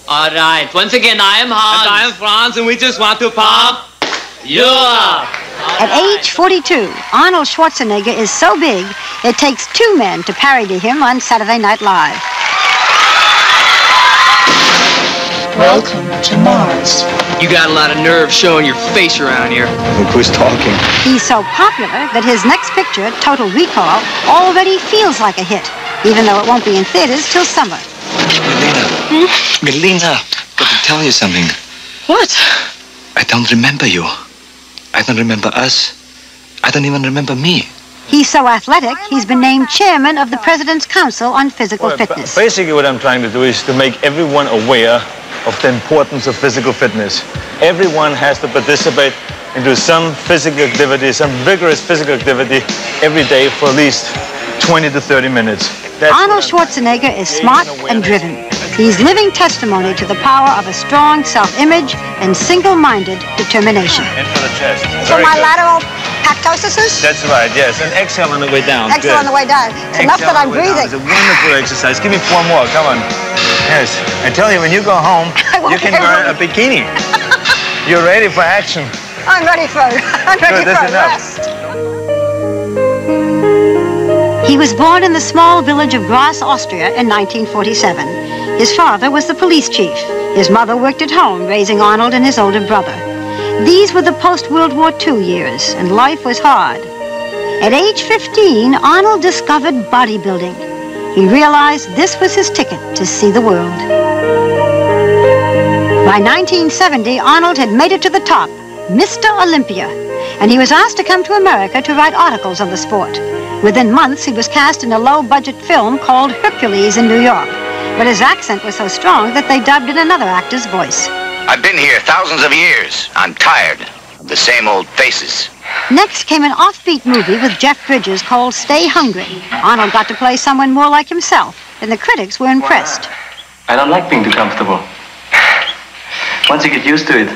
All right. Once again, I am Hans. And I am Franz, and we just want to pump you up. At age 42, Arnold Schwarzenegger is so big, it takes 2 men to parody him on Saturday Night Live. Welcome to Mars. You got a lot of nerve showing your face around here. Look who's talking. He's so popular that his next picture, Total Recall, already feels like a hit, even though it won't be in theaters till summer. Melina. Melina, got to tell you something. What? I don't remember you. I don't remember us. I don't even remember me. He's so athletic, he's been named chairman of the President's Council on Physical Fitness. Basically what I'm trying to do is to make everyone aware of the importance of physical fitness. Everyone has to participate and do some physical activity, some vigorous physical activity every day for at least 20 to 30 minutes. Arnold Schwarzenegger is smart and driven. He's living testimony to the power of a strong self-image and single-minded determination. And for the chest. So my lateral pectosis? That's right, yes. And exhale on the way down. Exhale on the way down. It's enough that I'm breathing. It's a wonderful exercise. Give me 4 more. Come on. Yes. I tell you, when you go home, you can wear a bikini. You're ready for action. I'm ready for a rest. He was born in the small village of Graz, Austria in 1947. His father was the police chief. His mother worked at home, raising Arnold and his older brother. These were the post-World War II years, and life was hard. At age 15, Arnold discovered bodybuilding. He realized this was his ticket to see the world. By 1970, Arnold had made it to the top, Mr. Olympia, and he was asked to come to America to write articles on the sport. Within months, he was cast in a low-budget film called Hercules in New York. But his accent was so strong that they dubbed in another actor's voice. I've been here thousands of years. I'm tired of the same old faces. Next came an offbeat movie with Jeff Bridges called Stay Hungry. Arnold got to play someone more like himself, and the critics were impressed. I don't like being too comfortable. Once you get used to it,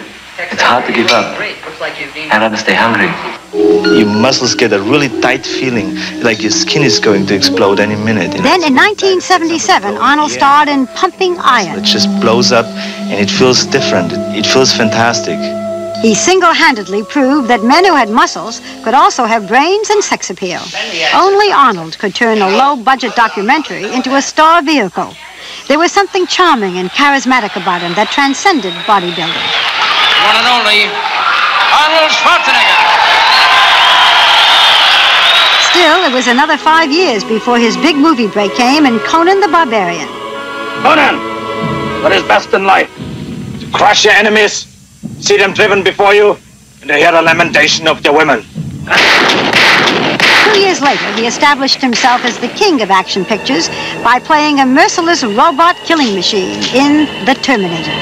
it's hard to give up. I'd rather stay hungry. Your muscles get a really tight feeling, like your skin is going to explode any minute. Then in 1977, Arnold starred in Pumping Iron. It just blows up and it feels different. It feels fantastic. He single-handedly proved that men who had muscles could also have brains and sex appeal. Only Arnold could turn a low-budget documentary into a star vehicle. There was something charming and charismatic about him that transcended bodybuilding. One and only Arnold Schwarzenegger. Still, it was another 5 years before his big movie break came in Conan the Barbarian. Conan, what is best in life? To crush your enemies, see them driven before you, and to hear the lamentation of their women. 2 years later, he established himself as the king of action pictures by playing a merciless robot killing machine in The Terminator.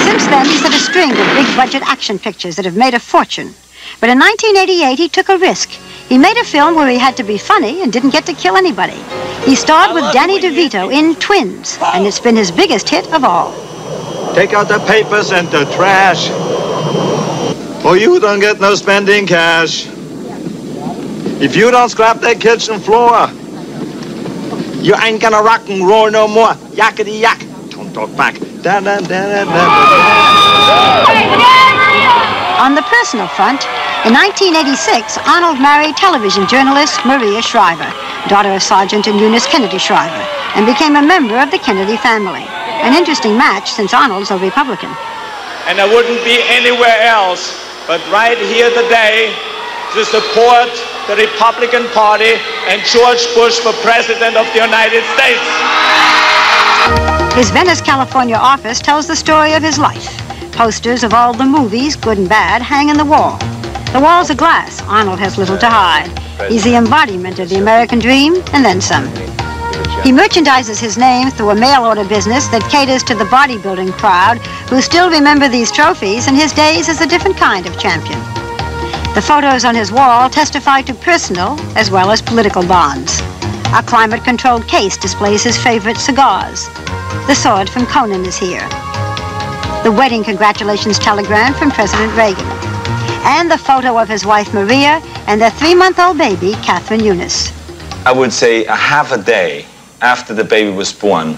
Since then, he's had a string of big-budget action pictures that have made a fortune. But in 1988, he took a risk. He made a film where he had to be funny and didn't get to kill anybody. He starred with Danny DeVito in Twins, and it's been his biggest hit of all. Take out the papers and the trash, or you don't get no spending cash. If you don't scrap that kitchen floor, you ain't gonna rock and roll no more. Yakety yak. Don't talk back. Da, da, da, da, da, da. On the personal front, in 1986, Arnold married television journalist Maria Shriver, daughter of Sergeant and Eunice Kennedy Shriver, and became a member of the Kennedy family. An interesting match since Arnold's a Republican. And I wouldn't be anywhere else but right here today to support the Republican Party and George Bush for President of the United States. His Venice, California office tells the story of his life. Posters of all the movies, good and bad, hang in the wall. The walls are glass. Arnold has little to hide. He's the embodiment of the American dream, and then some. He merchandises his name through a mail-order business that caters to the bodybuilding crowd who still remember these trophies in his days as a different kind of champion. The photos on his wall testify to personal as well as political bonds. A climate-controlled case displays his favorite cigars. The sword from Conan is here. The wedding congratulations telegram from President Reagan. And the photo of his wife Maria and their 3-month-old baby, Catherine Eunice. I would say a half a day after the baby was born,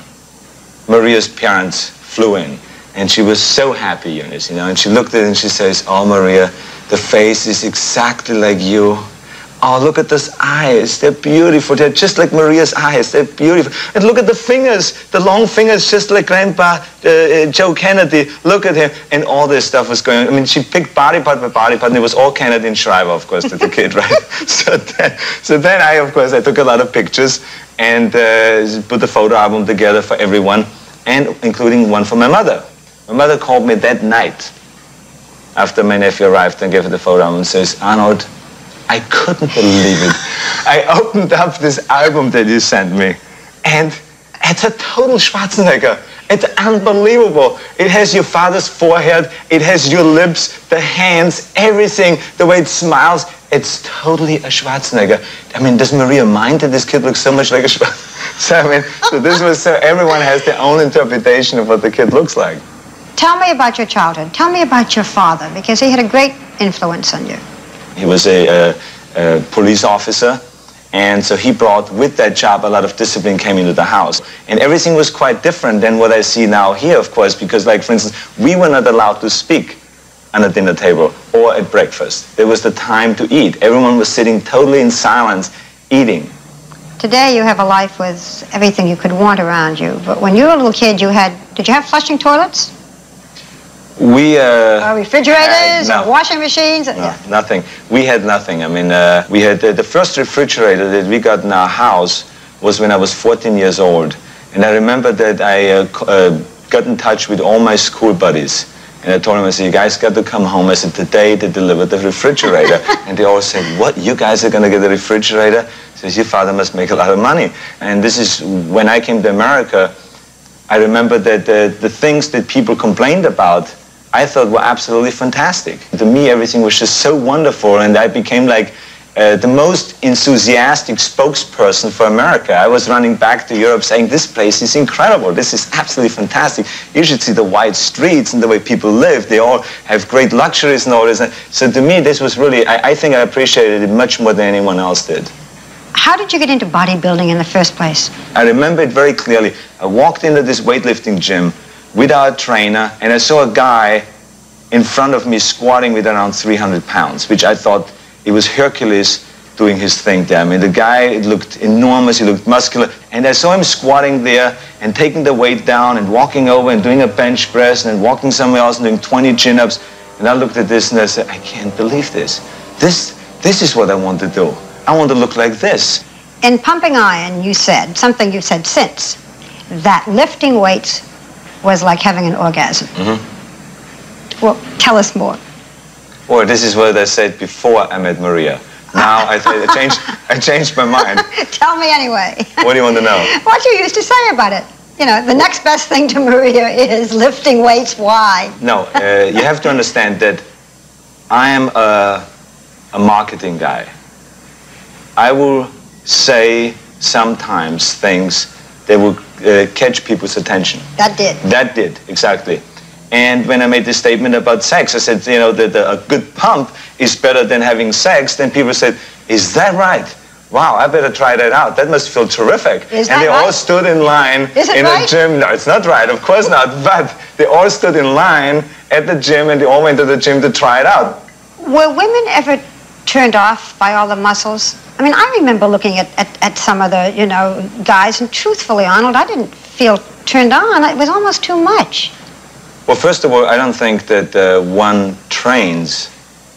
Maria's parents flew in. And she was so happy, Eunice, you know, and she looked at it and she says, "Oh, Maria, the face is exactly like you. Oh, look at those eyes. They're beautiful. They're just like Maria's eyes. They're beautiful. And look at the fingers, the long fingers, just like Grandpa Joe Kennedy. Look at him." And all this stuff was going on. I mean, she picked body part by body part, and it was all Kennedy and Shriver, of course, the kid, right? So then I, of course, I took a lot of pictures and put the photo album together for everyone, and including one for my mother. My mother called me that night after my nephew arrived and gave her the photo album and says, "Arnold, I couldn't believe it. I opened up this album that you sent me, and it's a total Schwarzenegger. It's unbelievable. It has your father's forehead, it has your lips, the hands, everything, the way it smiles. It's totally a Schwarzenegger. I mean, does Maria mind that this kid looks so much like a Schwarzenegger?" So, I mean, so this was so everyone has their own interpretation of what the kid looks like. Tell me about your childhood. Tell me about your father, because he had a great influence on you. He was a police officer, and so he brought, with that job, a lot of discipline came into the house. And everything was quite different than what I see now here, of course, because, like, for instance, we were not allowed to speak on a dinner table or at breakfast. There was the time to eat. Everyone was sitting totally in silence, eating. Today you have a life with everything you could want around you, but when you were a little kid, did you have flushing toilets? We refrigerators no. or washing machines? No, yeah. Nothing. We had nothing. I mean, we had the first refrigerator that we got in our house was when I was 14 years old. And I remember that I got in touch with all my school buddies. And I told them, I said, "You guys got to come home." I said, "Today they delivered the refrigerator." And they all said, "What, you guys are going to get a refrigerator?" I said, "Your father must make a lot of money." And this is when I came to America. I remember that the things that people complained about, I thought were absolutely fantastic. To me, everything was just so wonderful, and I became like the most enthusiastic spokesperson for America. I was running back to Europe saying, "This place is incredible. This is absolutely fantastic. You should see the wide streets and the way people live. They all have great luxuries and all this." So to me, this was really, I think I appreciated it much more than anyone else did. How did you get into bodybuilding in the first place? I remember it very clearly. I walked into this weightlifting gym without a trainer, and I saw a guy in front of me squatting with around 300 pounds, which I thought it was Hercules doing his thing there. I mean, the guy looked enormous, he looked muscular, and I saw him squatting there and taking the weight down and walking over and doing a bench press and then walking somewhere else and doing 20 chin-ups. And I looked at this and I said, "I can't believe this. This is what I want to do. I want to look like this." In Pumping Iron, you said, something you've said since, that lifting weights was like having an orgasm. Mm-hmm. Well, tell us more. Well, this is what I said before I met Maria. Now I changed my mind. Tell me anyway. What do you want to know? What you used to say about it. You know, the next best thing to Maria is lifting weights. Why? No, you have to understand that I am a marketing guy. I will say sometimes things that will catch people's attention. That did. That did, exactly. And when I made this statement about sex, I said, you know, that a good pump is better than having sex. Then people said, "Is that right? Wow, I better try that out. That must feel terrific." Is and that they right? all stood in line in a gym. No, it's not right, of course not. But they all stood in line at the gym, and they all went to the gym to try it out. Were women ever turned off by all the muscles? I mean, I remember looking at some of the, you know, guys, and truthfully, Arnold, I didn't feel turned on. It was almost too much. Well, first of all, I don't think that one trains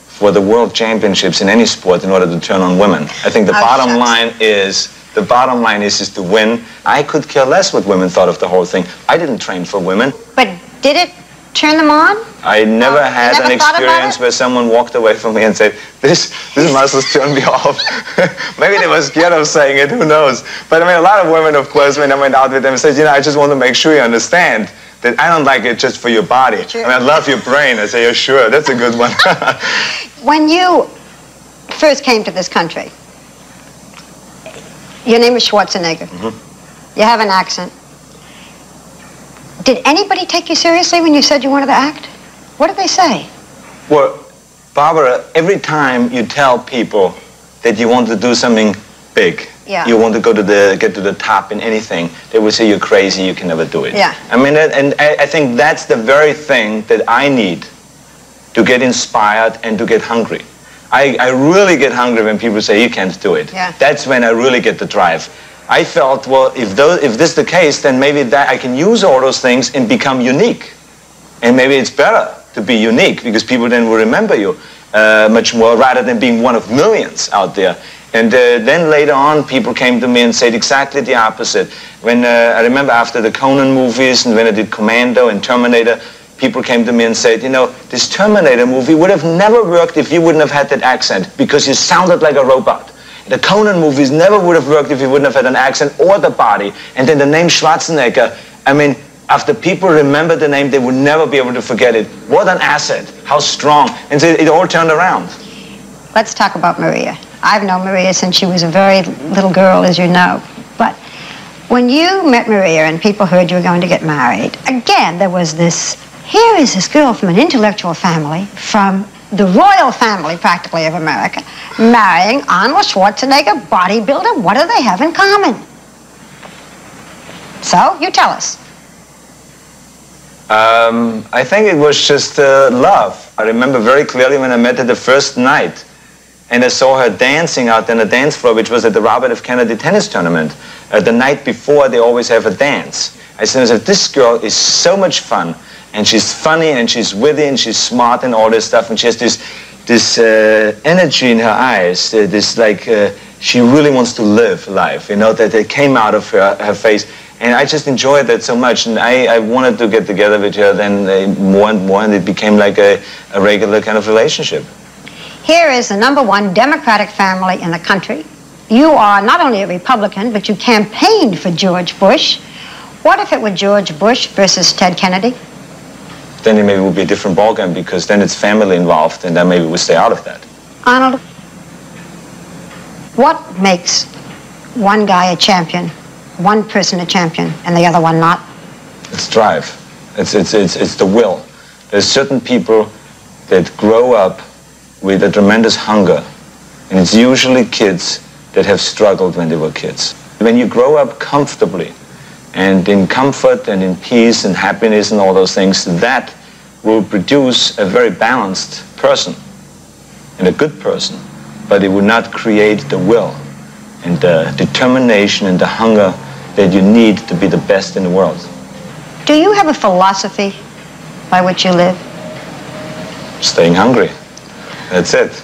for the world championships in any sport in order to turn on women. I think the bottom line is to win. I could care less what women thought of the whole thing. I didn't train for women. But did it turn them on? I never had an experience where someone walked away from me and said, this muscle's turned me off. Maybe they were scared of saying it, who knows. But I mean, a lot of women, of course, when I went out with them, said, "You know, I just want to make sure you understand that I don't like it just for your body. I mean, I love your brain." I say, "Yeah, sure, that's a good one." When you first came to this country, your name is Schwarzenegger. Mm-hmm. You have an accent. Did anybody take you seriously when you said you wanted to act? What did they say? Well, Barbara, every time you tell people that you want to do something big, you want to get to the top in anything, they will say you're crazy, you can never do it. Yeah. I mean, and I think that's the very thing that I need to get inspired and to get hungry. I really get hungry when people say you can't do it. Yeah. That's when I really get the drive. I felt, well, if this is the case, then maybe that I can use all those things and become unique. And maybe it's better to be unique because people then will remember you much more rather than being one of millions out there. And then later on, people came to me and said exactly the opposite. When I remember after the Conan movies and when I did Commando and Terminator, people came to me and said, you know, this Terminator movie would have never worked if you wouldn't have had that accent because you sounded like a robot. The Conan movies never would have worked if you wouldn't have had an accent or the body. And then the name Schwarzenegger, I mean, after people remember the name, they would never be able to forget it. What an asset, how strong. And so it all turned around. Let's talk about Maria. I've known Maria since she was a very little girl, as you know. But when you met Maria and people heard you were going to get married, again, there was this, here is this girl from an intellectual family, from the royal family, practically, of America, marrying Arnold Schwarzenegger, bodybuilder. What do they have in common? So, you tell us. I think it was just love. I remember very clearly when I met her the first night, and I saw her dancing out on the dance floor, which was at the Robert F. Kennedy tennis tournament. The night before, they always have a dance. I said, this girl is so much fun, and she's funny, and she's witty, and she's smart, and all this stuff, and she has this energy in her eyes, she really wants to live life, you know, that it came out of her face. And I just enjoyed that so much, and I wanted to get together with her then more and more, and it became like a regular kind of relationship. Here is the #1 Democratic family in the country. You are not only a Republican, but you campaigned for George Bush. What if it were George Bush versus Ted Kennedy? Then it maybe would be a different ballgame, because then it's family involved, and then maybe we'll stay out of that. Arnold, what makes one guy a champion, one person a champion, and the other one not? It's drive. It's the will. There's certain people that grow up with a tremendous hunger, and it's usually kids that have struggled when they were kids. When you grow up comfortably, and in comfort and in peace and happiness and all those things, that will produce a very balanced person and a good person, but it will not create the will and the determination and the hunger that you need to be the best in the world. Do you have a philosophy by which you live? Staying hungry. That's it.